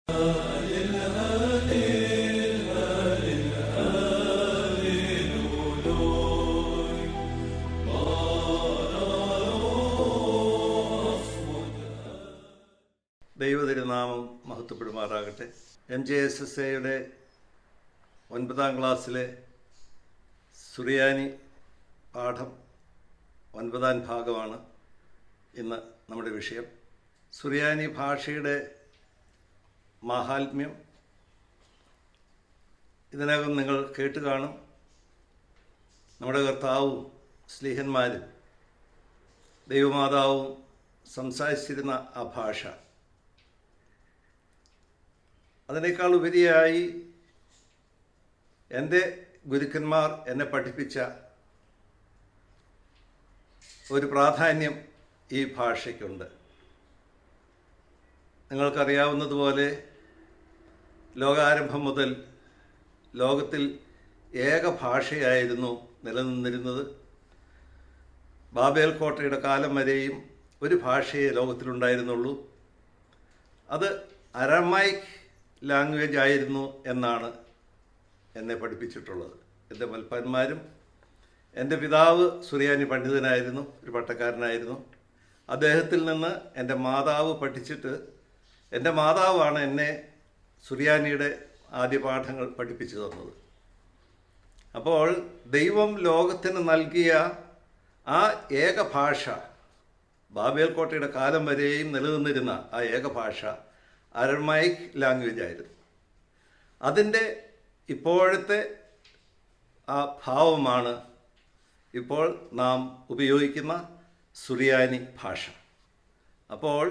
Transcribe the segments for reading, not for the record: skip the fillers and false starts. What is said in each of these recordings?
ദൈവതിരുനാമം മഹത്വപ്പെടുമാറാകട്ടെ. MJSSAയുടെ 9ാം ക്ലാസ്സിലെ സുറിയാനി പാഠം 9ാം ഭാഗമാണ് ഇന്ന് നമ്മുടെ വിഷയം. സുറിയാനി ഭാഷയുടെ മാഹാത്മ്യം ഇതിനകം നിങ്ങൾ കേട്ട് കാണും. നമ്മുടെ കർത്താവും സ്ലീഹന്മാരും ദൈവമാതാവും സംസാരിച്ചിരുന്ന ആ ഭാഷ, അതിനേക്കാൾ ഉപരിയായി എൻ്റെ ഗുരുക്കന്മാർ എന്നെ പഠിപ്പിച്ച ഒരു പ്രാധാന്യം ഈ ഭാഷയ്ക്കുണ്ട്. നിങ്ങൾക്കറിയാവുന്നതുപോലെ ലോകാരംഭം മുതൽ ലോകത്തിൽ ഏക ഭാഷയായിരുന്നു നിലനിന്നിരുന്നത്. ബാബേൽ കോട്ടയുടെ കാലം വരെയും ഒരു ഭാഷയെ ലോകത്തിലുണ്ടായിരുന്നുള്ളൂ. അത് അരമൈക് ലാംഗ്വേജ് ആയിരുന്നു എന്നാണ് എന്നെ പഠിപ്പിച്ചിട്ടുള്ളത്. എൻ്റെ മൽപ്പന്മാരും, എൻ്റെ പിതാവ് സുറിയാനി പണ്ഡിതനായിരുന്നു, ഒരു പട്ടക്കാരനായിരുന്നു. അദ്ദേഹത്തിൽ നിന്ന് എൻ്റെ മാതാവ് പഠിച്ചിട്ട്, എൻ്റെ മാതാവാണ് എന്നെ സുറിയാനിയുടെ ആദ്യ പാഠങ്ങൾ പഠിപ്പിച്ചു തന്നത്. അപ്പോൾ ദൈവം ലോകത്തിന് നൽകിയ ആ ഏക ഭാഷ, ബാബേൽ കോട്ടയുടെ കാലം വരെയും നിലനിന്നിരുന്ന ആ ഏക ഭാഷ അരമൈക് ലാംഗ്വേജ് ആയിരുന്നു. അതിൻ്റെ ഇപ്പോഴത്തെ ആ ഭാവമാണ് ഇപ്പോൾ നാം ഉപയോഗിക്കുന്ന സുറിയാനി ഭാഷ. അപ്പോൾ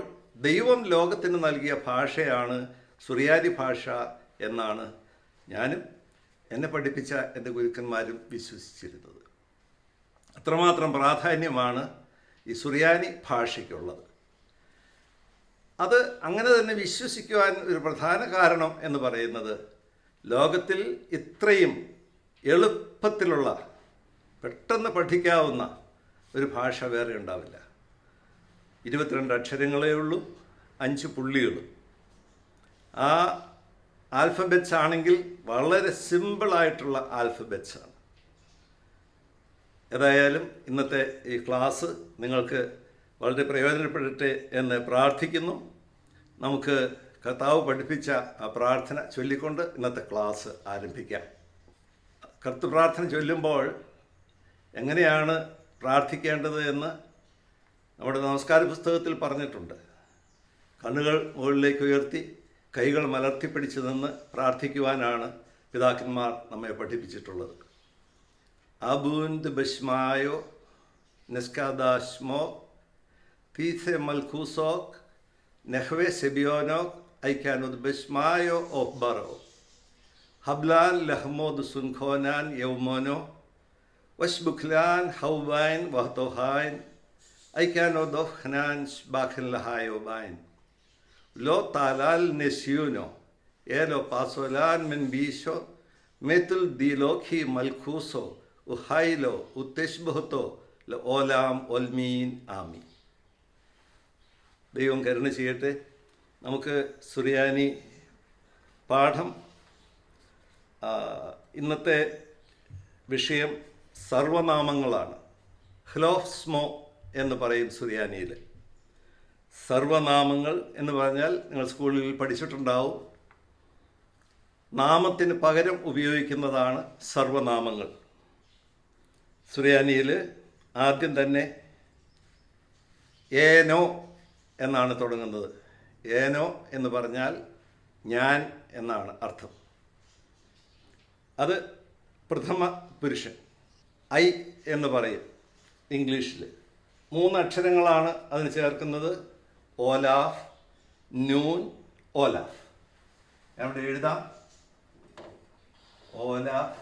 ദൈവം ലോകത്തിന് നൽകിയ ഭാഷയാണ് സുറിയാനി ഭാഷ എന്നാണ് ഞാനും എന്നെ പഠിപ്പിച്ച എൻ്റെ ഗുരുക്കന്മാരും വിശ്വസിച്ചിരുന്നത്. അത്രമാത്രം പ്രാധാന്യമാണ് ഈ സുറിയാനി ഭാഷയ്ക്കുള്ളത്. അത് അങ്ങനെ തന്നെ വിശ്വസിക്കുവാൻ ഒരു പ്രധാന കാരണം എന്ന് പറയുന്നത്, ലോകത്തിൽ ഇത്രയും എളുപ്പത്തിലുള്ള, പെട്ടെന്ന് പഠിക്കാവുന്ന ഒരു ഭാഷ വേറെ ഉണ്ടാവില്ല. 22 അക്ഷരങ്ങളേ ഉള്ളൂ, 5 പുള്ളികളും. ആ ആൽഫബറ്റ്സ് ആണെങ്കിൽ വളരെ സിമ്പിളായിട്ടുള്ള ആൽഫബറ്റ്സ് ആണ്. ഏതായാലും ഇന്നത്തെ ഈ ക്ലാസ് നിങ്ങൾക്ക് വളരെ പ്രയോജനപ്പെടട്ടെ എന്ന് പ്രാർത്ഥിക്കുന്നു. നമുക്ക് കർത്താവ് പഠിപ്പിച്ച ആ പ്രാർത്ഥന ചൊല്ലിക്കൊണ്ട് ഇന്നത്തെ ക്ലാസ് ആരംഭിക്കാം. കർത്തൃപ്രാർത്ഥന ചൊല്ലുമ്പോൾ എങ്ങനെയാണ് പ്രാർത്ഥിക്കേണ്ടത് എന്ന് നമ്മുടെ നമസ്കാര പുസ്തകത്തിൽ പറഞ്ഞിട്ടുണ്ട്. കണ്ണുകൾ മുകളിലേക്ക് ഉയർത്തി കൈകൾ മലർത്തിപ്പിടിച്ച് നിന്ന് പ്രാർത്ഥിക്കുവാനാണ് പിതാക്കന്മാർ നമ്മെ പഠിപ്പിച്ചിട്ടുള്ളത്. അബൂന്ത് ബഷ്മായോ നെസ്കാദാഷ്മോ തീസെ മൽഖൂസോക് നെഹ്വെ സെബിയോനോക് ഐക്കാനുദ് ബഷ്മായോ ഓഹ്ബറോ ഹബ്ലാൻ ലഹ്മോദ് സുൻഖോനാൻ യൗമോനോ വഷ്ബുഖ്ലാൻ ഹൗബൈൻ വഹ്തോഹാൻ ഐക്കാനോദ് ഖനാൻ ബാഖൻ ലഹായോബൈൻ ലോ താലാൽ നെസ്യൂനോ ഏലോ പാസോലാൻ മെൻ ബീഷോ മെത്തുൽ ദിലോഖി മൽഖൂസോ ഉഹൈലോ ഉത്തെഷ്ബഹത്തോ ഓലാം ഒൽമീൻ ആമി. ദൈവം കരുണ ചെയ്യട്ടെ. നമുക്ക് സുറിയാനി പാഠം, ഇന്നത്തെ വിഷയം സർവനാമങ്ങളാണ്. ഹ്ലോഫ്സ്മോ എന്ന് പറയും സുറിയാനിയിൽ. സർവനാമങ്ങൾ എന്ന് പറഞ്ഞാൽ നിങ്ങൾ സ്കൂളിൽ പഠിച്ചിട്ടുണ്ടാവും. നാമത്തിന് പകരം ഉപയോഗിക്കുന്നതാണ് സർവനാമങ്ങൾ. സുറിയാനിയിൽ ആദ്യം തന്നെ ഏനോ എന്നാണ് തുടങ്ങുന്നത്. ഏനോ എന്ന് പറഞ്ഞാൽ ഞാൻ എന്നാണ് അർത്ഥം. അത് പ്രഥമ പുരുഷൻ. ഐ എന്ന് പറയും ഇംഗ്ലീഷിൽ. 3 അക്ഷരങ്ങളാണ് അതിന് ചേർക്കുന്നത്. ഓലാഫ്, നൂൻ, ഓലാഫ്. അവിടെ എഴുതാം. Olaf,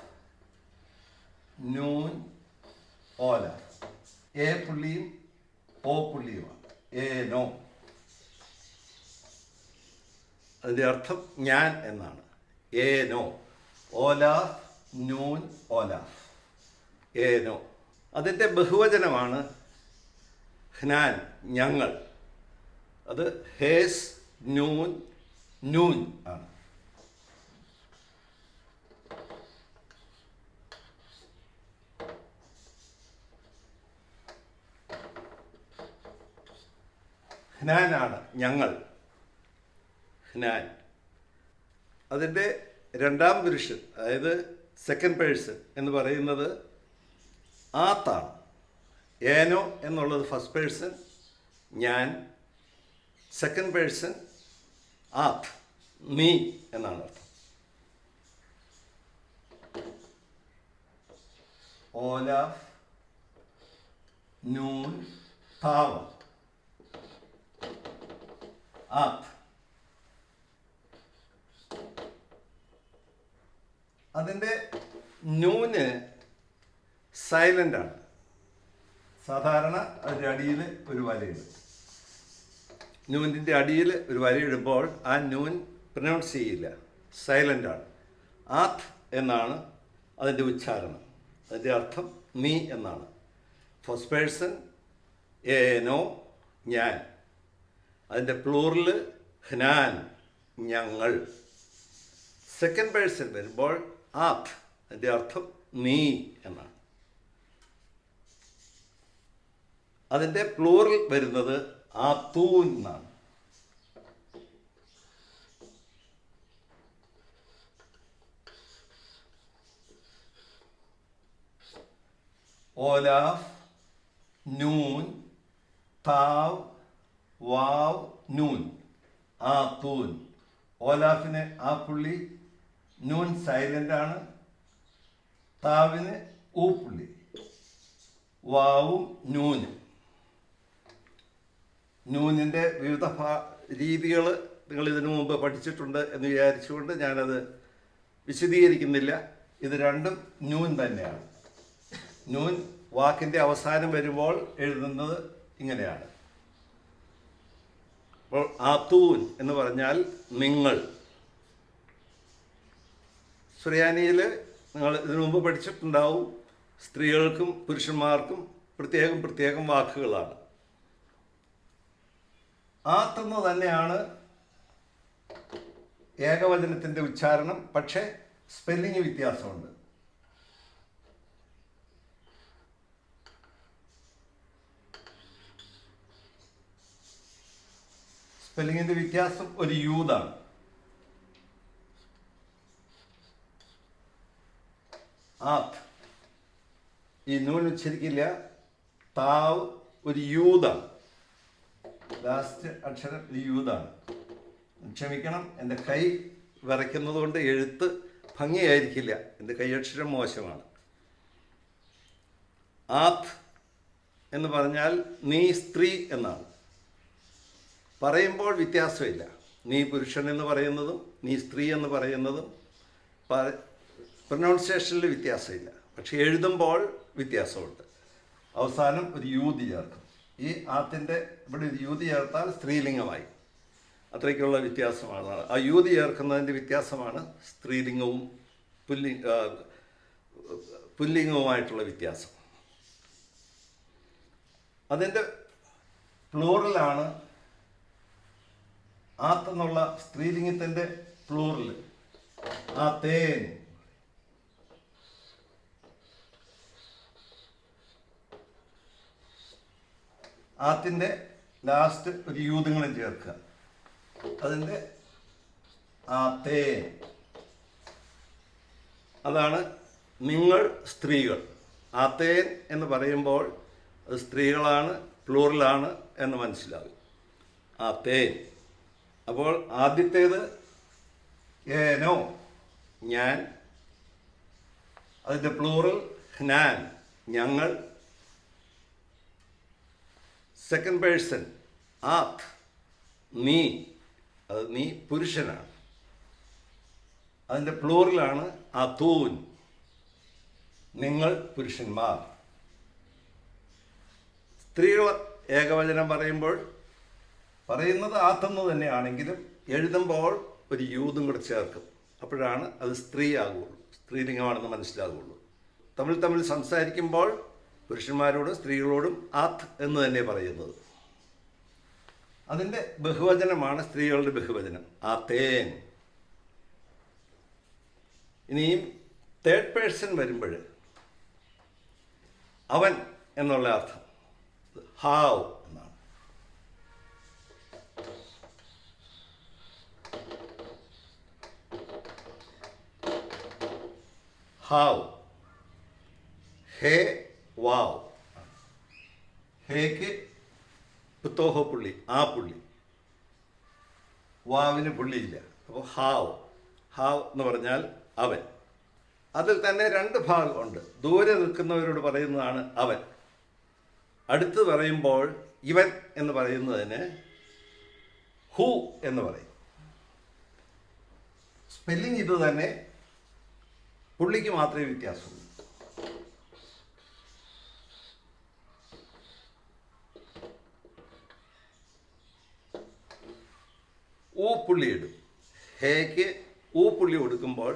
Noon, Olaf. എ പുള്ളിയും ഓ പുള്ളിയുമാണ്. ഏനോ. അതിൻ്റെ അർത്ഥം ഞാൻ എന്നാണ്. ഏനോ. ഓലാഫ്, നൂൻ, ഓലാഫ്. ഏനോ. അതിൻ്റെ ബഹുവചനമാണ് ഹ്നാൻ, ഞങ്ങൾ. അത് ഹേസ്, നൂൻ, നൂൻ ആണ്. ഹ്നാനാണ് ഞങ്ങൾ, ഹ്നാൻ. അതിൻ്റെ രണ്ടാം പുരുഷൻ, അതായത് സെക്കൻഡ് പേഴ്സൺ എന്ന് പറയുന്നത് ആത്താണ്. ഏനോ എന്നുള്ളത് ഫസ്റ്റ് പേഴ്സൺ, ഞാൻ. സെക്കൻഡ് പേഴ്സൺ ആത്ത്, നീ എന്നാണ് അർത്ഥം. ഓലാഫ്, നൂൻ, താവ്, ആത്ത്. അതിൻ്റെ നൂന് സൈലൻ്റ് ആണ്. സാധാരണ അതിൻ്റെ അടിയിൽ ഒരു വരയിടും. നൂനിൻ്റെ അടിയിൽ ഒരു വരയിടുമ്പോൾ ആ നൂൻ പ്രൊനൗൺസ് ചെയ്യില്ല, സൈലൻ്റ് ആണ്. ആത്ത് എന്നാണ് അതിൻ്റെ ഉച്ചാരണം. അതിൻ്റെ അർത്ഥം നീ എന്നാണ്. ഫസ്റ്റ് പേഴ്സൺ ഏനോ, ഞാൻ. അതിൻ്റെ പ്ലൂറൽ ഹ്നാൻ, ഞങ്ങൾ. സെക്കൻഡ് പേഴ്സൺ വരുമ്പോൾ ആത്ത്, അതിൻ്റെ അർത്ഥം നീ എന്നാണ്. അതിൻ്റെ പ്ലൂറൽ വരുന്നത് ആത്തൂൻ എന്നാണ്. ഓലാഫ്, നൂൻ, താവ്, വാവ്, നൂൻ, ആത്തൂൻ. ഓലാഫിന് ആ പുള്ളി, നൂൻ സൈലൻ്റ് ആണ്, താവിന് ഊ പുള്ളി, വാവും നൂനും. നൂനിൻ്റെ വിവിധ രീതികൾ നിങ്ങൾ ഇതിനു മുമ്പ് പഠിച്ചിട്ടുണ്ട് എന്ന് വിചാരിച്ചുകൊണ്ട് ഞാനത് വിശദീകരിക്കുന്നില്ല. ഇത് രണ്ടും നൂൻ തന്നെയാണ്. നൂൻ വാക്കിൻ്റെ അവസാനം വരുമ്പോൾ എഴുതുന്നത് ഇങ്ങനെയാണ്. അപ്പോൾ ആത്തൂൻ എന്ന് പറഞ്ഞാൽ നിങ്ങൾ. സുറിയാനിയിൽ നിങ്ങൾ ഇതിനു മുമ്പ് പഠിച്ചിട്ടുണ്ടാവും, സ്ത്രീകൾക്കും പുരുഷന്മാർക്കും പ്രത്യേകം പ്രത്യേകം വാക്കുകളാണ്. ആത്തെന്ന് തന്നെയാണ് ഏകവചനത്തിൻ്റെ ഉച്ചാരണം, പക്ഷേ സ്പെല്ലിംഗ് വ്യത്യാസമുണ്ട്. സ്പെല്ലിങ്ങിൻ്റെ വ്യത്യാസം ഒരു യൂതാണ്. ആത്ത്, ഈ നൂൻ ഉച്ചരിക്കില്ല. താവ് ഒരു യൂതാണ്. ലാസ്റ്റ് അക്ഷരം ഒരു യൂതാണ്. ക്ഷമിക്കണം, എൻ്റെ കൈ വിറയ്ക്കുന്നത് കൊണ്ട് എഴുത്ത് ഭംഗിയായിരിക്കില്ല. എൻ്റെ കൈയക്ഷരം മോശമാണ്. ആത്ത് എന്ന് പറഞ്ഞാൽ നീ സ്ത്രീ എന്നാണ്. പറയുമ്പോൾ വ്യത്യാസമില്ല. നീ പുരുഷൻ എന്ന് പറയുന്നതും നീ സ്ത്രീ എന്ന് പറയുന്നതും പ്രൊനൗൺസിയേഷനിൽ വ്യത്യാസമില്ല. പക്ഷെ എഴുതുമ്പോൾ വ്യത്യാസമുണ്ട്. അവസാനം ഒരു യൂതി ചേർക്കും. ഈ ആത്തിൻ്റെ ഇവിടെ ഒരു യൂതി ചേർത്താൽ സ്ത്രീലിംഗമായി. അത്രയ്ക്കുള്ള വ്യത്യാസമാണ്. ആ യൂതി ചേർക്കുന്നതിൻ്റെ വ്യത്യാസമാണ് സ്ത്രീലിംഗവും പുല്ലിംഗവുമായിട്ടുള്ള വ്യത്യാസം. അതിൻ്റെ പ്ലൂറലാണ് ആത്തെന്നുള്ള സ്ത്രീലിംഗത്തിൻ്റെ പ്ലൂറൽ ആത്തേൻ. ആത്തിൻ്റെ ലാസ്റ്റ് ഒരു യൂതങ്ങളും ചേർക്കുക. അതിൻ്റെ ആത്തേൻ. അതാണ് നിങ്ങൾ സ്ത്രീകൾ. ആത്തേൻ എന്ന് പറയുമ്പോൾ അത് സ്ത്രീകളാണ്, പ്ലൂറലാണ് എന്ന് മനസ്സിലാകും. ആത്തേൻ. അപ്പോൾ ആദ്യത്തേത് ഏനോ, ഞാൻ. അതിൻ്റെ പ്ലൂറൽ ഹ്നാൻ, ഞങ്ങൾ. സെക്കൻഡ് പേഴ്സൺ ആത്ത്, നീ. അത് നീ പുരുഷനാണ്. അതിൻ്റെ പ്ലൂറലാണ് ആത്തൂൻ, നിങ്ങൾ പുരുഷന്മാർ. സ്ത്രീകൾ ഏകവചനം പറയുമ്പോൾ പറയുന്നത് ആത്തെന്ന് തന്നെയാണെങ്കിലും എഴുതുമ്പോൾ ഒരു യൂതും കൂടെ ചേർക്കും. അപ്പോഴാണ് അത് സ്ത്രീ ആകുള്ളൂ, സ്ത്രീലിംഗമാണെന്ന് മനസ്സിലാകുള്ളൂ. തമ്മിൽ സംസാരിക്കുമ്പോൾ പുരുഷന്മാരോടും സ്ത്രീകളോടും ആത്ത് എന്ന് തന്നെ പറയുന്നത്. അതിൻ്റെ ബഹുവചനമാണ് സ്ത്രീകളുടെ ബഹുവചനം ആതേൻ. ഇനിയും തേർഡ് പേഴ്സൺ വരുമ്പോൾ അവൻ എന്നുള്ള അർത്ഥം ഹാവ് എന്നാണ്. ഹാവ്, ഹേ, വാവ്. ഹേക്ക് പുത്തോഹോ പുള്ളി, ആ പുള്ളി. വാവിന് പുള്ളിയില്ല. അപ്പോൾ ഹാവ്, ഹാവ് എന്ന് പറഞ്ഞാൽ അവൻ. അതിൽ തന്നെ രണ്ട് ഭാഗമുണ്ട്. ദൂരെ നിൽക്കുന്നവരോട് പറയുന്നതാണ് അവൻ. അടുത്ത് പറയുമ്പോൾ ഇവൻ എന്ന് പറയുന്നതിന് ഹു എന്ന് പറയും. സ്പെല്ലിംഗ് ഇത് തന്നെ, പുള്ളിക്ക് മാത്രമേ വ്യത്യാസമുള്ളൂ. ഊ പുള്ളി ഇടും. ഹേക്ക് ഊ പുള്ളി കൊടുക്കുമ്പോൾ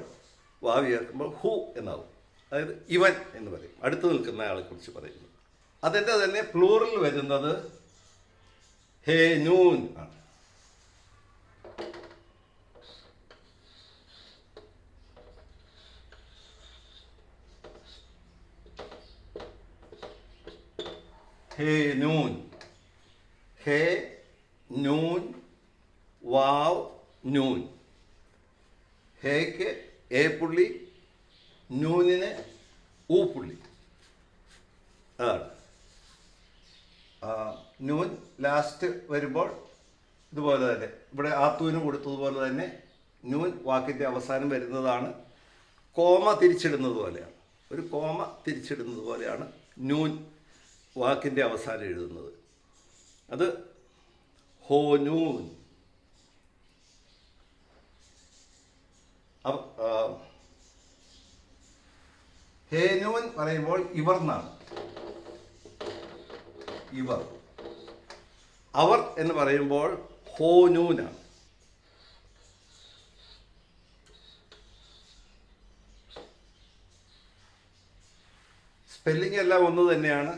വാവി ചേർക്കുമ്പോൾ ഹു എന്നാവും. അതായത് ഇവൻ എന്ന് പറയും, അടുത്ത് നിൽക്കുന്ന ആളെ കുറിച്ച് പറയുന്നു. അതിൻ്റെ തന്നെ പ്ലൂറൽ വരുന്നത് ഹേ നൂൻ ആണ്. ഹേ നൂൻ, ഹേ നൂൻ, വാവ് നൂൻ. ഹേക്ക് എ പുള്ളി, നൂനിന് ഊ പുള്ളി. അതാണ്. നൂൻ ലാസ്റ്റ് വരുമ്പോൾ ഇതുപോലെ തന്നെ ഇവിടെ ആത്തൂന് കൊടുത്തതുപോലെ തന്നെ നൂൻ വാക്കിൻ്റെ അവസാനം വരുന്നതാണ്. കോമ തിരിച്ചിടുന്നത് പോലെയാണ്, ഒരു കോമ തിരിച്ചിടുന്നത് പോലെയാണ് നൂൻ വാക്കിൻ്റെ അവസാനം എഴുതുന്നത്. അത് ഹോ നൂൻ. ഹേനൂൻ പറയുമ്പോൾ ഇവർ എന്നാണ്. ഇവർ. അവർ എന്ന് പറയുമ്പോൾ ഹോനൂനാണ്. സ്പെല്ലിംഗ് എല്ലാം ഒന്ന് തന്നെയാണ്,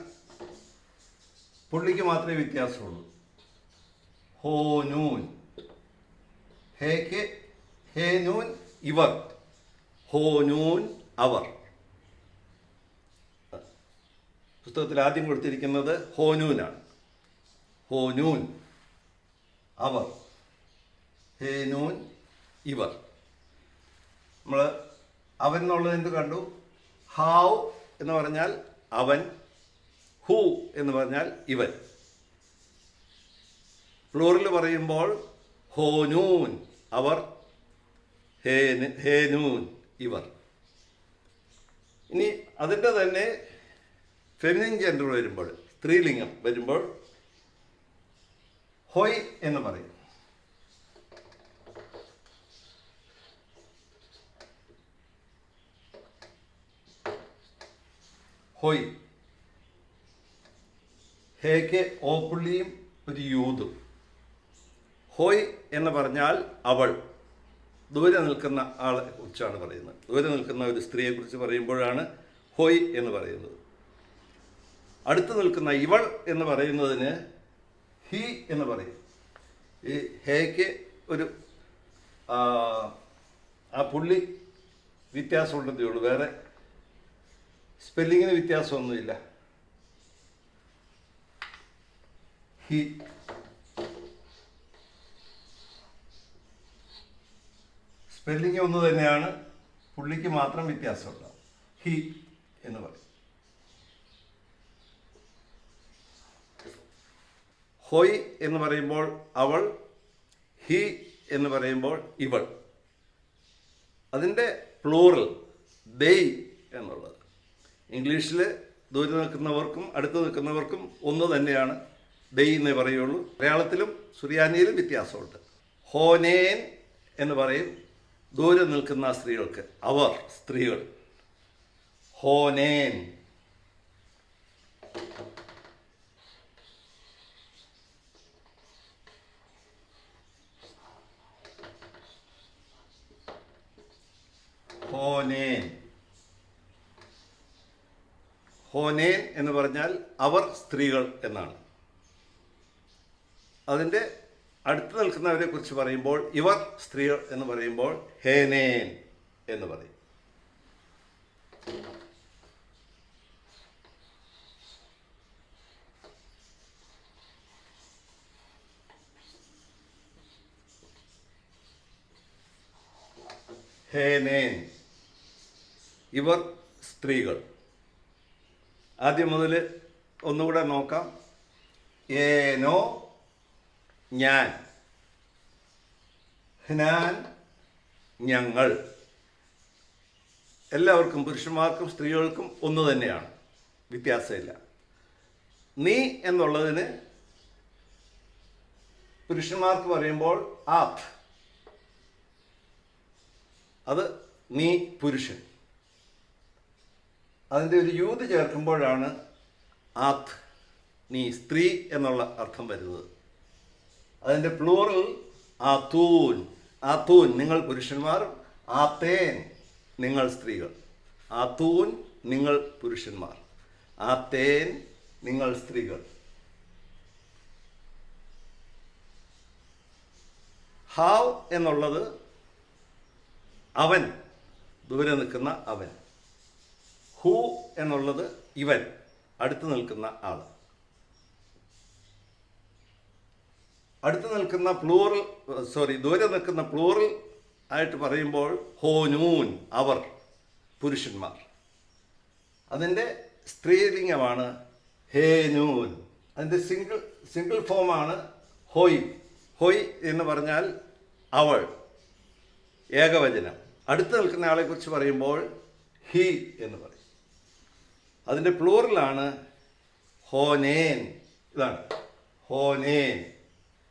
പുള്ളിക്ക് മാത്രമേ വ്യത്യാസമുള്ളൂ. ഹോനൂൻ. ഹേക്ക് ഹേനൂൻ ഇവർ, ഹോനൂൻ അവർ. പുസ്തകത്തിൽ ആദ്യം കൊടുത്തിരിക്കുന്നത് ഹോനൂനാണ്. ഹോനൂൻ അവർ, ഹേനൂൻ ഇവർ. നമ്മൾ അവൻ എന്നുള്ളത് എന്ത് കണ്ടു? ഹാവ് എന്ന് പറഞ്ഞാൽ അവൻ, ഹു എന്ന് പറഞ്ഞാൽ ഇവൻ. പ്ലൂറൽ പറയുമ്പോൾ ഹോനൂൻ അവർ, ഹേനൂൻ ഇവർ. ഇനി അതിൻ്റെ തന്നെ ഫെമിനിൻ ജെൻഡർ വരുമ്പോൾ, സ്ത്രീലിംഗം വരുമ്പോൾ ഹൊയ് എന്ന് പറയും. ഹൊയ്. ഹേക്ക് ഓ പുള്ളിയും ഒരു യൂതും. ഹൊയ് എന്ന് പറഞ്ഞാൽ അവൾ, ദൂരെ നിൽക്കുന്ന ആളെ കുറിച്ചാണ് പറയുന്നത്. ദൂരെ നിൽക്കുന്ന ഒരു സ്ത്രീയെക്കുറിച്ച് പറയുമ്പോഴാണ് ഹൊയ് എന്ന് പറയുന്നത്. അടുത്ത് നിൽക്കുന്ന ഇവൾ എന്ന് പറയുന്നതിന് ഹി എന്ന് പറയും. ഈ ഹേക്ക് ഒരു ആ പുള്ളി വ്യത്യാസമുണ്ടെന്നേ ഉള്ളൂ, വേറെ സ്പെല്ലിങ്ങിന് വ്യത്യാസമൊന്നുമില്ല. ഹി. സ്പെല്ലിംഗ് ഒന്ന് തന്നെയാണ്, പുള്ളിക്ക് മാത്രം വ്യത്യാസമുണ്ടാവും. ഹി എന്ന് പറയും. ഹൊയ് എന്ന് പറയുമ്പോൾ അവൾ, ഹി എന്ന് പറയുമ്പോൾ ഇവൾ. അതിൻ്റെ പ്ലൂറൽ ദെയ് എന്നുള്ളത്. ഇംഗ്ലീഷിൽ ദൂരെ നിൽക്കുന്നവർക്കും അടുത്ത് നിൽക്കുന്നവർക്കും ഒന്ന് തന്നെയാണ്, ദെയ് എന്നേ പറയുള്ളൂ. മലയാളത്തിലും സുറിയാനിയിലും വ്യത്യാസമുണ്ട്. ഹോനേൻ എന്ന് പറയും ദൂരെ നിൽക്കുന്ന സ്ത്രീകൾക്ക്, അവർ സ്ത്രീകൾ. ഹോനേൻ. ഹോനേൻ. ഹോനേൻ എന്ന് പറഞ്ഞാൽ അവർ സ്ത്രീകൾ എന്നാണ്. അതിൻ്റെ അടുത്ത് നിൽക്കുന്നവരെ കുറിച്ച് പറയുമ്പോൾ ഇവർ സ്ത്രീകൾ എന്ന് പറയുമ്പോൾ ഹേനേൻ എന്ന് പറയും. ഹേനേൻ, ഇവർ സ്ത്രീകൾ. ആദ്യം മുതൽ ഒന്നുകൂടെ നോക്കാം. ഏനോ, ഞാൻ. ഹ്നാൻ, ഞങ്ങൾ. എല്ലാവർക്കും, പുരുഷന്മാർക്കും സ്ത്രീകൾക്കും ഒന്ന് തന്നെയാണ്, വ്യത്യാസമില്ല. നീ എന്നുള്ളതിന് പുരുഷന്മാർക്ക് പറയുമ്പോൾ ആത്ത്, അത് നീ പുരുഷൻ. അതിൻ്റെ ഒരു യൂത് ചേർക്കുമ്പോഴാണ് ആത്ത്, നീ സ്ത്രീ എന്നുള്ള അർത്ഥം വരുന്നത്. അതിൻ്റെ പ്ലൂറൽ ആത്തൂൻ. ആത്തൂൻ നിങ്ങൾ പുരുഷന്മാർ, ആത്തേൻ നിങ്ങൾ സ്ത്രീകൾ. ആത്തൂൻ നിങ്ങൾ പുരുഷന്മാർ, ആത്തേൻ നിങ്ങൾ സ്ത്രീകൾ. ഹാവ് എന്നുള്ളത് അവൻ, ദൂരെ നിൽക്കുന്ന അവൻ. ഹൂ എന്നുള്ളത് ഇവൻ, അടുത്ത് നിൽക്കുന്ന ആൾ. അടുത്ത് നിൽക്കുന്ന പ്ലൂറൽ, ദൂരെ നിൽക്കുന്ന പ്ലൂറൽ ആയിട്ട് പറയുമ്പോൾ ഹോനൂൻ, അവർ, പുരുഷന്മാർ. അതിൻ്റെ സ്ത്രീലിംഗമാണ് ഹേനൂൻ. അതിൻ്റെ സിംഗിൾ ഫോമാണ് ഹോയ്. ഹോയ് എന്ന് പറഞ്ഞാൽ അവൾ, ഏകവചനം. അടുത്ത് നിൽക്കുന്ന ആളെക്കുറിച്ച് പറയുമ്പോൾ ഹി എന്ന് പറയും. അതിൻ്റെ പ്ലൂറലാണ് ഹോനേൻ. ഇതാണ് ഹോനേൻ.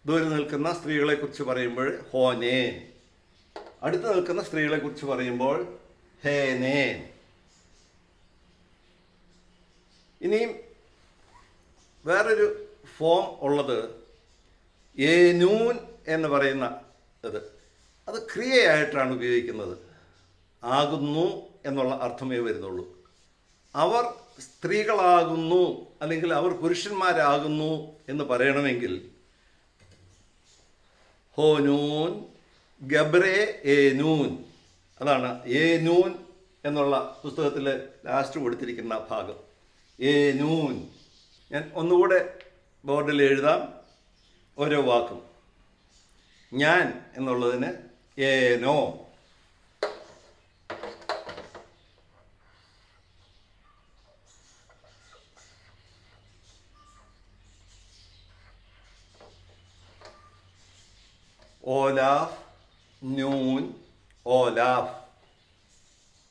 ദൂരെ നിൽക്കുന്ന സ്ത്രീകളെക്കുറിച്ച് പറയുമ്പോൾ ഹോനേൻ. അടുത്ത് നിൽക്കുന്ന സ്ത്രീകളെക്കുറിച്ച് പറയുമ്പോൾ ഹേനേൻ. ഇനിയും വേറൊരു ഫോം ഉള്ളത് ഏനൂൻ എന്ന് പറയുന്ന അത് ക്രിയയായിട്ടാണ് ഉപയോഗിക്കുന്നത്. ആകുന്നു എന്നുള്ള അർത്ഥമേ വരുന്നുള്ളൂ. അവർ സ്ത്രീകളാകുന്നു അല്ലെങ്കിൽ അവർ പുരുഷന്മാരാകുന്നു എന്ന് പറയണമെങ്കിൽ ഹോനൂൻ ഗബ്രേ ഏനൂൻ, അതാണ് ഏനൂൻ എന്നുള്ള പുസ്തകത്തിൽ ലാസ്റ്റ് കൊടുത്തിരിക്കുന്ന ഭാഗം. ഏനൂൻ. ഞാൻ ഒന്നുകൂടെ ബോർഡിൽ എഴുതാം ഓരോ വാക്കും. ഞാൻ എന്നുള്ളതിന് ഏനോ. Olaf, Noon, Olaf.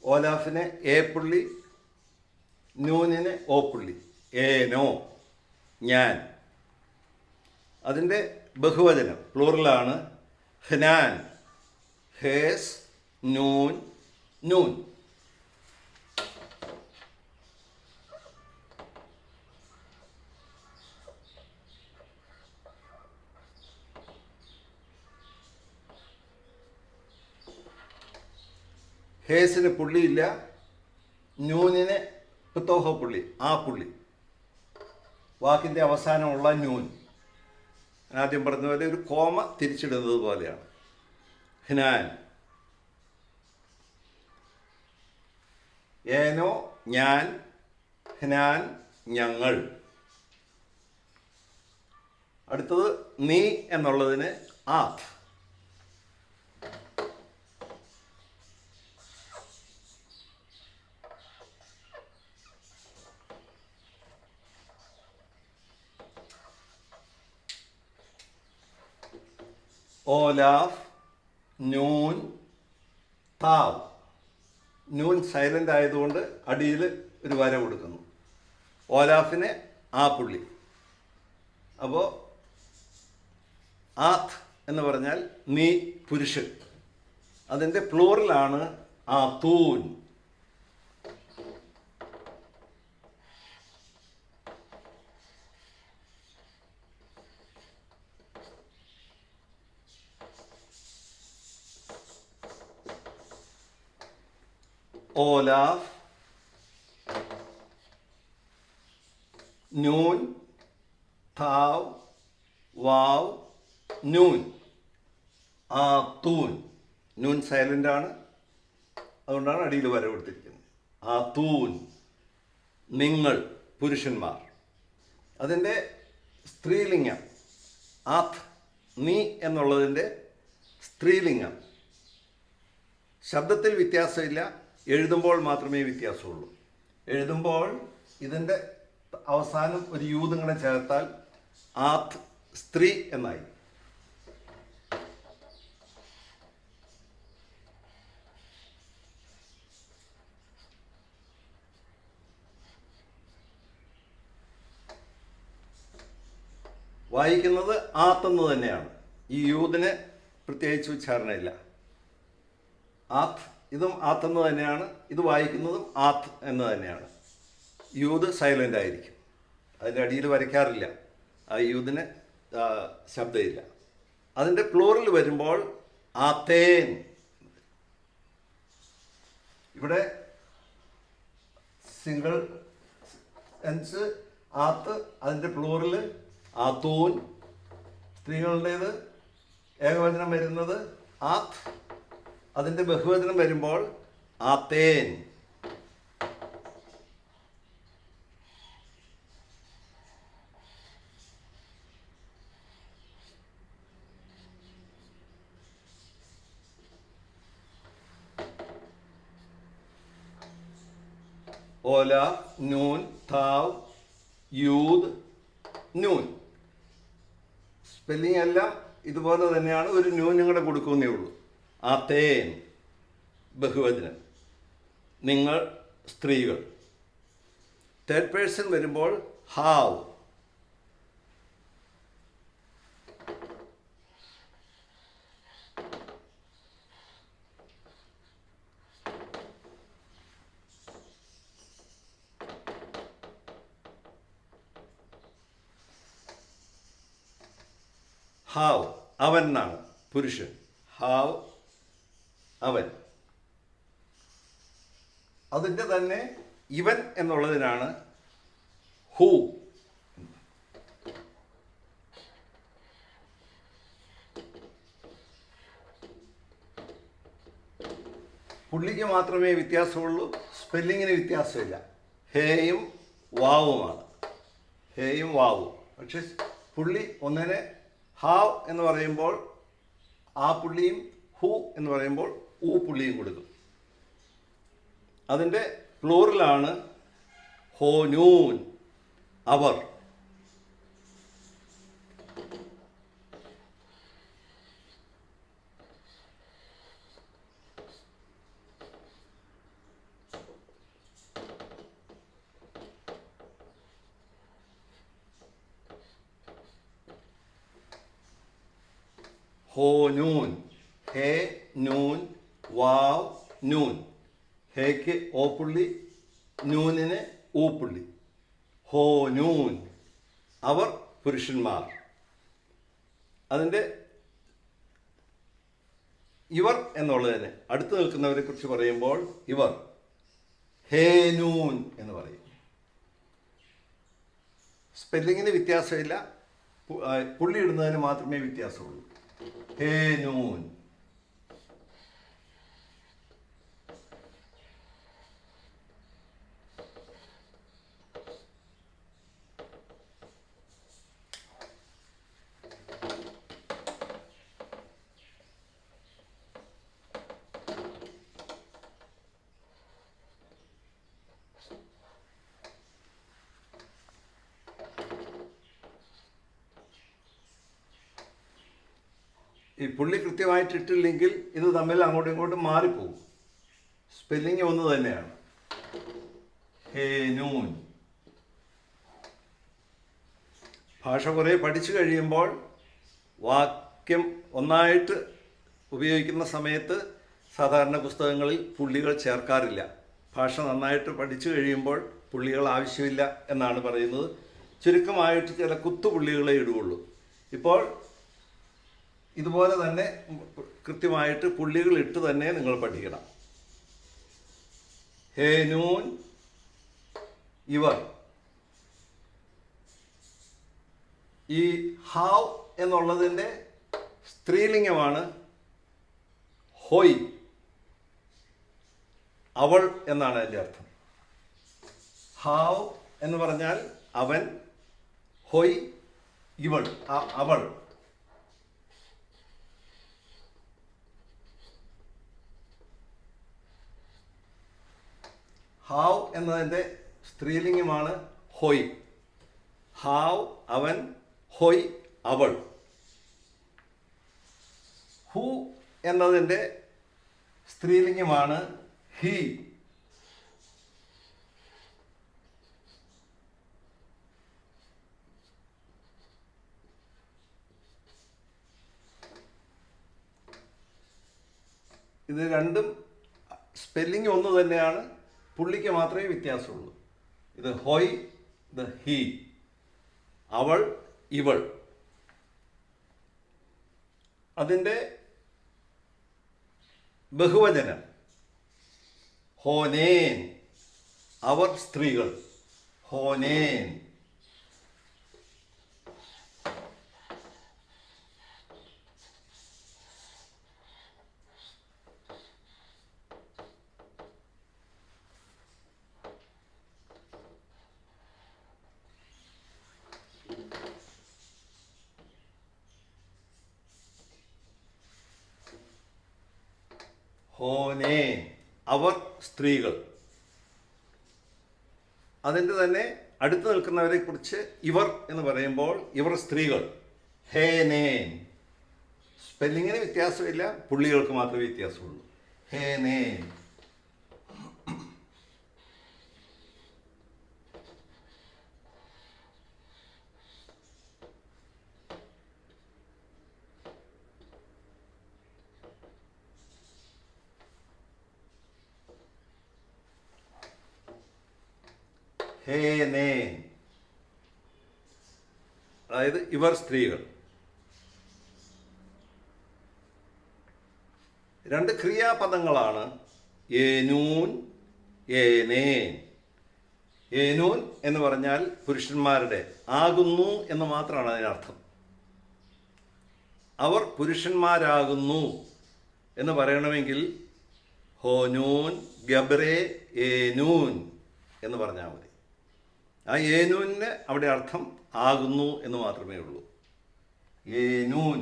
ഓലാഫിന് എ പുള്ളി, നൂനിന് ഓ പുള്ളി. ഏനോ, ഞാൻ. അതിൻ്റെ ബഹുവചനം പ്ലൂറലാണ് ഹ്നാൻ, ഹേസ്, നൂൻ, നൂൻ. ഹേസിന് പുള്ളിയില്ല, നൂനിന് പിത്തോഹ പുള്ളി, ആ പുള്ളി. വാക്കിൻ്റെ അവസാനമുള്ള നൂൻ. ആദ്യം പറഞ്ഞ പോലെ ഒരു കോമ തിരിച്ചിടുന്നത് പോലെയാണ്. ഹ്നാൻ. ഏനോ, ഞാൻ. ഹ്നാൻ, ഞങ്ങൾ. അടുത്തത് നീ എന്നുള്ളതിന് ആത്ത്. ഓലാഫ്, നൂൻ, താവ്. നൂൻ സൈലൻ്റ് ആയതുകൊണ്ട് അടിയിൽ ഒരു വര കൊടുക്കുന്നു. ഓലാഫിന് ആ പുള്ളി. അപ്പോൾ ആത്ത് എന്ന് പറഞ്ഞാൽ നീ പുരുഷൻ. അതിൻ്റെ പ്ലൂറലാണ് ആത്തൂൻ. ഓലാഫ്, നൂൻ, താവ്, വാവ്, നൂൻ, ആ തൂൻ. നൂൻ സൈലൻ്റ് ആണ്, അതുകൊണ്ടാണ് അടിയിൽ വര കൊടുത്തിരിക്കുന്നത്. ആ തൂൻ, നിങ്ങൾ പുരുഷന്മാർ. അതിൻ്റെ സ്ത്രീലിംഗം ആത്ത്, നീ എന്നുള്ളതിൻ്റെ സ്ത്രീലിംഗം. ശബ്ദത്തിൽ വ്യത്യാസമില്ല, എഴുതുമ്പോൾ മാത്രമേ വ്യത്യാസമുള്ളൂ. എഴുതുമ്പോൾ ഇതിൻ്റെ അവസാനം ഒരു യൂതിങ്ങനെ ചേർത്താൽ ആത്ത് സ്ത്രീ എന്നായി. വായിക്കുന്നത് ആത്തെന്ന് തന്നെയാണ്. ഈ യൂതിന് പ്രത്യേകിച്ച് ഉച്ചാരണമില്ല. ആത്ത്, ഇതും ആത്തെന്ന് തന്നെയാണ്. ഇത് വായിക്കുന്നതും ആത്ത് എന്ന് തന്നെയാണ്. യൂത് സൈലൻ്റ് ആയിരിക്കും, അതിൻ്റെ അടിയിൽ വരയ്ക്കാറില്ല. ആ യൂതിന് ശബ്ദമില്ല. അതിൻ്റെ പ്ലൂറൽ വരുമ്പോൾ ആത്തേൻ. ഇവിടെ സിംഗിൾ സെൻസ് ആത്ത്, അതിൻ്റെ പ്ലൂറൽ ആത്തൂൻ. സ്ത്രീകളുടേത് ഏകവചനം വരുന്നത് ആത്ത്, അതിൻ്റെ ബഹുവചനം വരുമ്പോൾ ആത്തേൻ. ഓല, നൂൻ, താവ്, യൂദ്, നൂൻ. സ്പെല്ലിംഗ് എല്ലാം ഇതുപോലെ തന്നെയാണ്, ഒരു നൂനും കൂടെ കൊടുക്കുന്നേ ഉള്ളൂ. ആത്തേൻ ബഹുവചനം, നിങ്ങൾ സ്ത്രീകൾ. തേർഡ് പേഴ്സൺ വരുമ്പോൾ ഹാവ്. ഹാവ് അവൻ എന്നാണ്, പുരുഷൻ. ഹാവ് അവൻ. അതിൻ്റെ തന്നെ ഇവൻ എന്നുള്ളതിനാണ് ഹൂ. പുള്ളിക്ക് മാത്രമേ വ്യത്യാസമുള്ളൂ, സ്പെല്ലിങ്ങിന് വ്യത്യാസമില്ല. ഹേയും വാവുമാണ്, ഹേയും വാവും. പക്ഷെ പുള്ളി ഒന്നിനെ ഹാവ് എന്ന് പറയുമ്പോൾ ആ പുള്ളിയും ഹു എന്ന് പറയുമ്പോൾ ഊ പുള്ളിയും കൊടുക്കും. അതിൻ്റെ പ്ലൂറലാണ് ഹോനൂൻ, അവർ. ഹോനൂൻ, ഹേ നൂൻ വാവ് നൂൻ. ഹേക്ക് ഓ പുള്ളി, നൂനിന് ഊ പുള്ളി. ഹോനൂൻ, അവർ പുരുഷന്മാർ. അതിൻ്റെ ഇവർ എന്നുള്ളതിന് അടുത്ത് നിൽക്കുന്നവരെ കുറിച്ച് പറയുമ്പോൾ ഇവർ ഹേനൂൻ എന്ന് പറയും. സ്പെല്ലിങ്ങിന് വ്യത്യാസമില്ല, പുള്ളി ഇടുന്നതിന് മാത്രമേ വ്യത്യാസമുള്ളൂ. ഹേനൂൻ. ഈ പുള്ളി കൃത്യമായിട്ടിട്ടില്ലെങ്കിൽ ഇത് തമ്മിൽ അങ്ങോട്ടും ഇങ്ങോട്ടും മാറിപ്പോകും. സ്പെല്ലിങ് ഒന്ന് തന്നെയാണ്. ഹേനൂൻ. ഭാഷ കുറേ പഠിച്ചു കഴിയുമ്പോൾ വാക്യം ഒന്നായിട്ട് ഉപയോഗിക്കുന്ന സമയത്ത് സാധാരണ പുസ്തകങ്ങളിൽ പുള്ളികൾ ചേർക്കാറില്ല. ഭാഷ നന്നായിട്ട് പഠിച്ചു കഴിയുമ്പോൾ പുള്ളികൾ ആവശ്യമില്ല എന്നാണ് പറയുന്നത്. ചുരുക്കമായിട്ട് ചില കുത്തുപുള്ളികളെ ഇടുകയുള്ളൂ. ഇപ്പോൾ ഇതുപോലെ തന്നെ കൃത്യമായിട്ട് പുള്ളികൾ ഇട്ട് തന്നെ നിങ്ങൾ പഠിക്കണം. ഹേനൂൻ, ഇവർ. ഈ ഹാവ് എന്നുള്ളതിൻ്റെ സ്ത്രീലിംഗമാണ് ഹോയ്, അവൾ എന്നാണ് അതിൻ്റെ അർത്ഥം. ഹാവ് എന്ന് പറഞ്ഞാൽ അവൻ, ഹൊയ് ഇവൾ, അവൾ. ഹാവ് എന്നതിൻ്റെ സ്ത്രീലിംഗമാണ് ഹൊയ്. ഹാവ് അവൻ, ഹൊയ് അവൾ. ഹു എന്നതിൻ്റെ സ്ത്രീലിംഗമാണ് ഹി. ഇത് രണ്ടും സ്പെല്ലിംഗ് ഒന്ന് തന്നെയാണ്, പുള്ളിക്ക് മാത്രമേ വ്യത്യാസമുള്ളൂ. ഇത് ഹോയ്, ഇത് ഹി. അവൾ, ഇവൾ. അതിൻ്റെ ബഹുവചനം ഹോനേൻ, അവർ സ്ത്രീകൾ. ഹോനേൻ. ഹോനേൻ, അവർ സ്ത്രീകൾ. അതിൻ്റെ തന്നെ അടുത്ത് നിൽക്കുന്നവരെ കുറിച്ച് ഇവർ എന്ന് പറയുമ്പോൾ ഇവർ സ്ത്രീകൾ. ഹേനേൻ. സ്പെല്ലിങ്ങിന് വ്യത്യാസമില്ല, പുള്ളികൾക്ക് മാത്രമേ വ്യത്യാസമുള്ളൂ. ഹേനേൻ. ഹേനേൻ, അതായത് ഇവർ സ്ത്രീകൾ. രണ്ട് ക്രിയാപദങ്ങളാണ് ഏനൂൻ, ഏനേൻ. ഏനൂൻ എന്ന് പറഞ്ഞാൽ പുരുഷന്മാരുടെ, ആകുന്നു എന്ന് മാത്രമാണ് അതിനർത്ഥം. അവർ പുരുഷന്മാരാകുന്നു എന്ന് പറയണമെങ്കിൽ ഹോനൂൻ ഗബ്രേ ഏനൂൻ എന്ന് പറഞ്ഞാൽ മതി. ആ ഏനൂന് അവിടെ അർത്ഥം ആകുന്നു എന്ന് മാത്രമേ ഉള്ളൂ. ഏനൂൻ.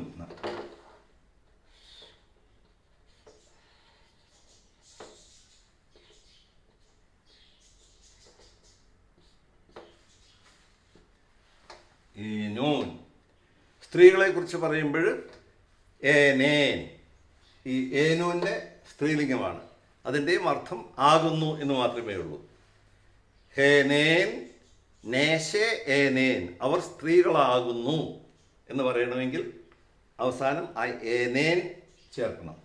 ഏനൂൻ. സ്ത്രീകളെ കുറിച്ച് പറയുമ്പോൾ ഏനേൻ. ഈ ഏനൂൻ്റെ സ്ത്രീലിംഗമാണ്, അതിൻ്റെയും അർത്ഥം ആകുന്നു എന്ന് മാത്രമേ ഉള്ളൂ. ഹേനേൻ നേശേ ഏനേൻ, അവർ സ്ത്രീകളാകുന്നു എന്ന് പറയണമെങ്കിൽ അവസാനം ആ ഏനേൻ ചേർക്കണം.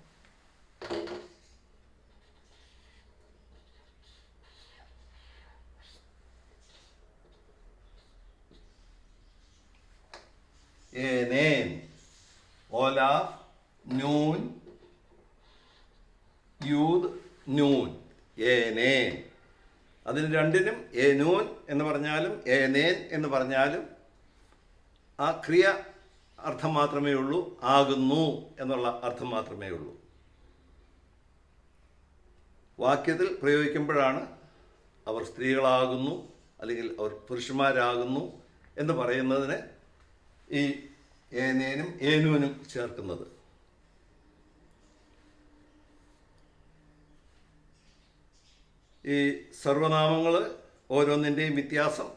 ഏനേൻ. ഓലാഫ്, നൂൻ, യൂദ്, നൂൻ. ഏനേൻ. അതിന് രണ്ടിനും ഏനൂൻ എന്ന് പറഞ്ഞാലും ഏനേൻ എന്ന് പറഞ്ഞാലും ആ ക്രിയ അർത്ഥം മാത്രമേ ഉള്ളൂ, ആകുന്നു എന്നുള്ള അർത്ഥം മാത്രമേ ഉള്ളൂ. വാക്യത്തിൽ പ്രയോഗിക്കുമ്പോഴാണ് അവർ സ്ത്രീകളാകുന്നു അല്ലെങ്കിൽ അവർ പുരുഷന്മാരാകുന്നു എന്ന് പറയുന്നതിന് ഈ ഏനേനും ഏനൂനും ചേർക്കുന്നത്. ഈ സർവനാമങ്ങൾ ഓരോന്നിൻ്റെയും വ്യത്യാസം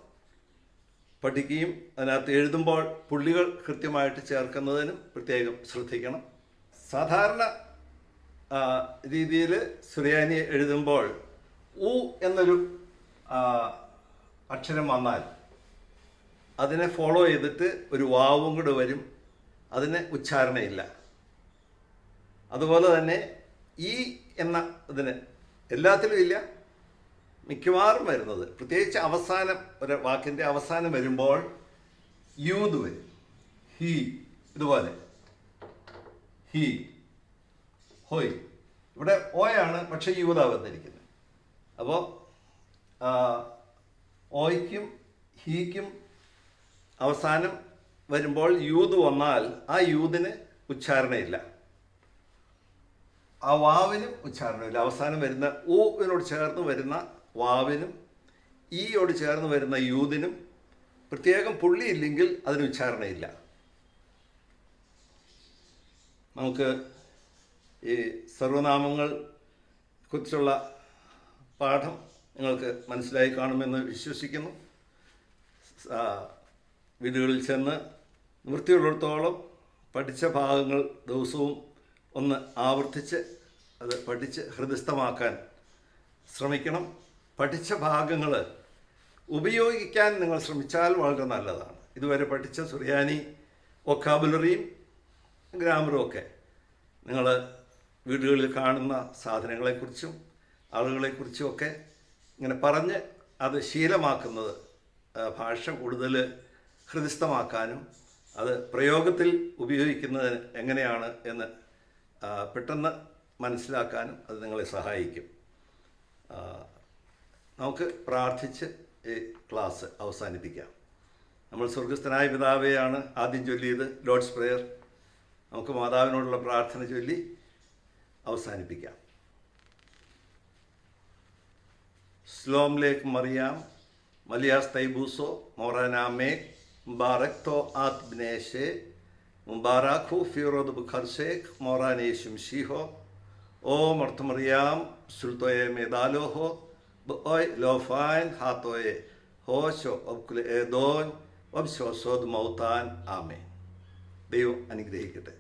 പഠിക്കുകയും അതിനകത്ത് എഴുതുമ്പോൾ പുള്ളികൾ കൃത്യമായിട്ട് ചേർക്കുന്നതിനും പ്രത്യേകം ശ്രദ്ധിക്കണം. സാധാരണ രീതിയിൽ സുറിയാനി എഴുതുമ്പോൾ ഉ എന്നൊരു അക്ഷരം വന്നാൽ അതിനെ ഫോളോ ചെയ്തിട്ട് ഒരു വാവും കൂടെ വരും, അതിന് ഉച്ചാരണയില്ല. അതുപോലെ തന്നെ ഈ എന്ന ഇതിന് എല്ലാത്തിലും ഇല്ല, മിക്കവാറും വരുന്നത്, പ്രത്യേകിച്ച് അവസാനം ഒരു വാക്കിൻ്റെ അവസാനം വരുമ്പോൾ യൂത് വരും. ഹി, ഇതുപോലെ ഹി, ഹോയ്. ഇവിടെ ഓയാണ്, പക്ഷെ യൂതാ വന്നിരിക്കുന്നത്. അപ്പോൾ ഓയ്ക്കും ഹീക്കും അവസാനം വരുമ്പോൾ യൂത് വന്നാൽ ആ യൂതിന് ഉച്ചാരണയില്ല. ആ വാവിനും ഉച്ചാരണമില്ല. അവസാനം വരുന്ന ഊവിനോട് ചേർന്ന് വരുന്ന വാവിനും ഈയോട് ചേർന്ന് വരുന്ന യൂതിനും പ്രത്യേകം പുള്ളിയില്ലെങ്കിൽ അതിന് ഉച്ചാരണയില്ല. നമുക്ക് ഈ സർവനാമങ്ങൾ കുറിച്ചുള്ള പാഠം നിങ്ങൾക്ക് മനസ്സിലായി കാണുമെന്ന് വിശ്വസിക്കുന്നു. വീടുകളിൽ ചെന്ന് വൃത്തിയുള്ളിടത്തോളം പഠിച്ച ഭാഗങ്ങൾ ദിവസവും ഒന്ന് ആവർത്തിച്ച് അത് പഠിച്ച് ഹൃദയസ്ഥമാക്കാൻ ശ്രമിക്കണം. പഠിച്ച ഭാഗങ്ങൾ ഉപയോഗിക്കാൻ നിങ്ങൾ ശ്രമിച്ചാൽ വളരെ നല്ലതാണ്. ഇതുവരെ പഠിച്ച സുറിയാനി വൊക്കാബുലറിയും ഗ്രാമറും ഒക്കെ നിങ്ങൾ വീടുകളിൽ കാണുന്ന സാധനങ്ങളെക്കുറിച്ചും ആളുകളെക്കുറിച്ചും ഒക്കെ ഇങ്ങനെ പറഞ്ഞ് അത് ശീലമാക്കുന്നത് ഭാഷ കൂടുതൽ ഹൃദയസ്ഥമാക്കാനും അത് പ്രയോഗത്തിൽ ഉപയോഗിക്കുന്നത് എങ്ങനെയാണ് എന്ന് പെട്ടെന്ന് മനസ്സിലാക്കാനും അത് നിങ്ങളെ സഹായിക്കും. നമുക്ക് പ്രാർത്ഥിച്ച് ഈ ക്ലാസ് അവസാനിപ്പിക്കാം. നമ്മൾ സ്വർഗസ്ഥനായ പിതാവെയാണ് ആദ്യം ചൊല്ലിയത്, ലോർഡ്സ് പ്രേയർ. നമുക്ക് മാതാവിനോടുള്ള പ്രാർത്ഥന ചൊല്ലി അവസാനിപ്പിക്കാം. സ്ലോം ലേക്ക് മറിയാം മലിയാസ് തൈബൂസോ മോറാനാമേക് മുബാറക് തോ ആത് ബിനേഷെ മുബാറാഖു ഫിറോദ് ബുഖർഷേഖ് മോറാനേഷും ഷീഹോ ഓ മർത്തുമറിയാം സുൽത്തോയെ മേദാലോഹോ ബോയ് ലോഫാൻ ഹാത്തോയെ ഹോശോ ഒബ്കുലെ ഏദോൻ ഒബ്ശോസോദ് മൗത്താൻ ആമേ. ദൈവം അനുഗ്രഹിക്കട്ടെ.